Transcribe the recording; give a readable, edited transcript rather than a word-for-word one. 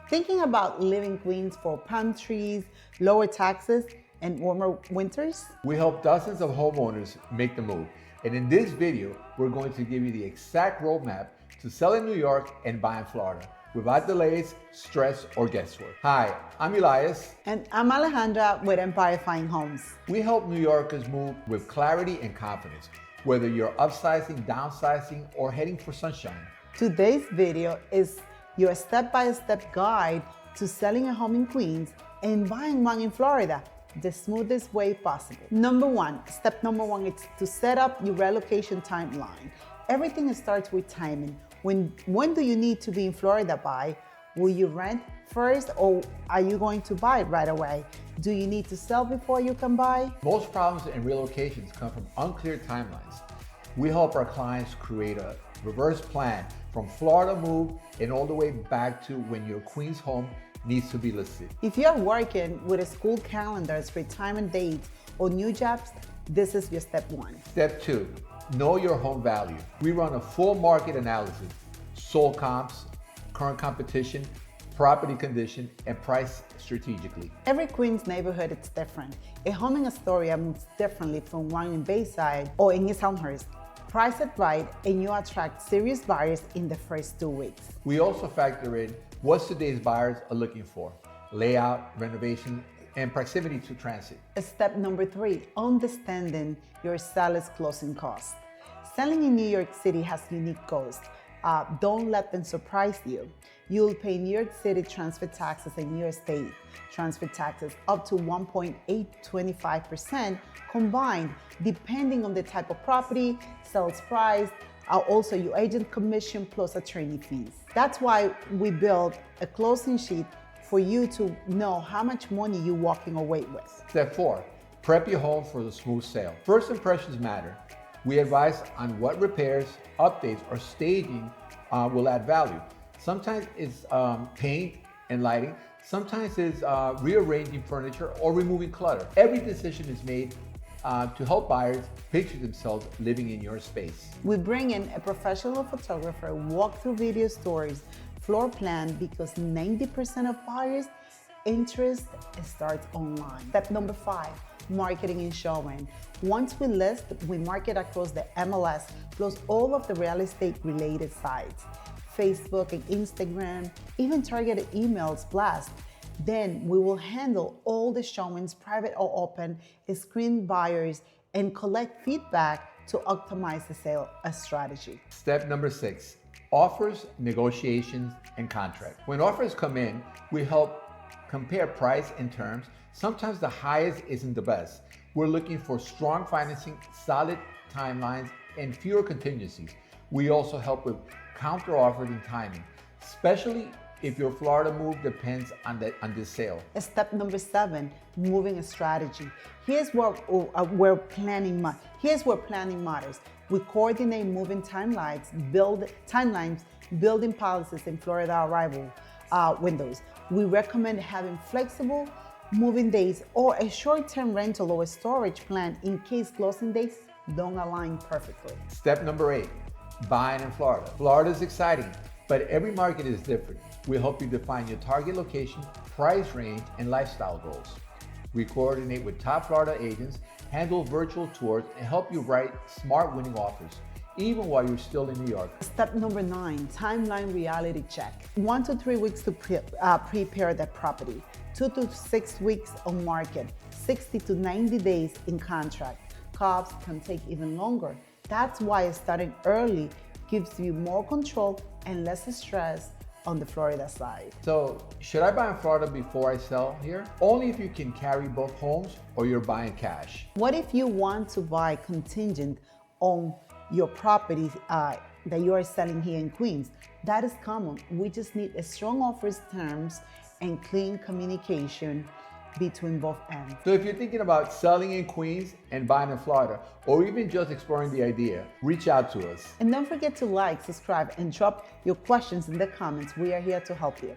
Thinking about living in Queens for palm trees, lower taxes, and warmer winters? We help dozens of homeowners make the move. And in this video, we're going to give you the exact roadmap to sell in New York and buy in Florida without delays, stress, or guesswork. Hi, I'm Elias. And I'm Alejandra with Empire Fine Homes. We help New Yorkers move with clarity and confidence, whether you're upsizing, downsizing, or heading for sunshine. Today's video is your step-by-step guide to selling a home in Queens and buying one in Florida the smoothest way possible. Step number one is to set up your relocation timeline. Everything starts with timing. When do you need to be in Florida by? Will you rent first or are you going to buy it right away? Do you need to sell before you can buy? Most problems in relocations come from unclear timelines. We help our clients create a reverse plan from Florida move and all the way back to when your Queens home needs to be listed. If you're working with a school calendars, retirement dates, or new jobs, this is your step one. Step two, know your home value. We run a full market analysis, sold comps, current competition, property condition, and price strategically. Every Queens neighborhood is different. A home in Astoria moves differently from one in Bayside or in East Elmhurst. Price it right and you attract serious buyers in the first 2 weeks. We also factor in what today's buyers are looking for: layout, renovation, and proximity to transit. Step number three, understanding your seller's closing costs. Selling in New York City has unique costs. Don't let them surprise you. You'll pay New York City transfer taxes and New York State transfer taxes up to 1.825% combined, depending on the type of property, sales price, also your agent commission plus attorney fees. That's why we build a closing sheet for you to know how much money you're walking away with. Step four, prep your home for the smooth sale. First impressions matter. We advise on what repairs, updates, or staging will add value. Sometimes it's paint and lighting. Sometimes it's rearranging furniture or removing clutter. Every decision is made to help buyers picture themselves living in your space. We bring in a professional photographer, walk through video stories, floor plan, because 90% of buyers' interest starts online. Step number five, marketing and showing. Once we list, we market across the MLS plus all of the real estate related sites, Facebook and Instagram, even targeted emails blast. Then we will handle all the showings, private or open, screen buyers, and collect feedback to optimize the sale strategy. Step number six, offers, negotiations, and contract. When offers come in, we help compare price and terms. Sometimes the highest isn't the best. We're looking for strong financing, solid timelines, and fewer contingencies. We also help with counter offers and timing, especially if your Florida move depends on this sale. Step number seven, moving strategy. Here's where planning matters. We coordinate moving timelines, building policies in Florida arrival windows. We recommend having flexible moving days or a short-term rental or a storage plan in case closing dates don't align perfectly. Step number eight, buying in Florida. Florida is exciting, but every market is different. We help you define your target location, price range, and lifestyle goals. We coordinate with top Florida agents, handle virtual tours, and help you write smart winning offers, even while you're still in New York. Step number nine, timeline reality check. 1 to 3 weeks to prepare the property, 2 to 6 weeks on market, 60 to 90 days in contract. Costs can take even longer. That's why starting early gives you more control and less stress on the Florida side. So, should I buy in Florida before I sell here? Only if you can carry both homes or you're buying cash. What if you want to buy contingent on your property that you are selling here in Queens? That is common. We just need a strong offers terms and clean communication between both ends. So if you're thinking about selling in Queens and buying in Florida, or even just exploring the idea, reach out to us. And don't forget to like, subscribe, and drop your questions in the comments. We are here to help you.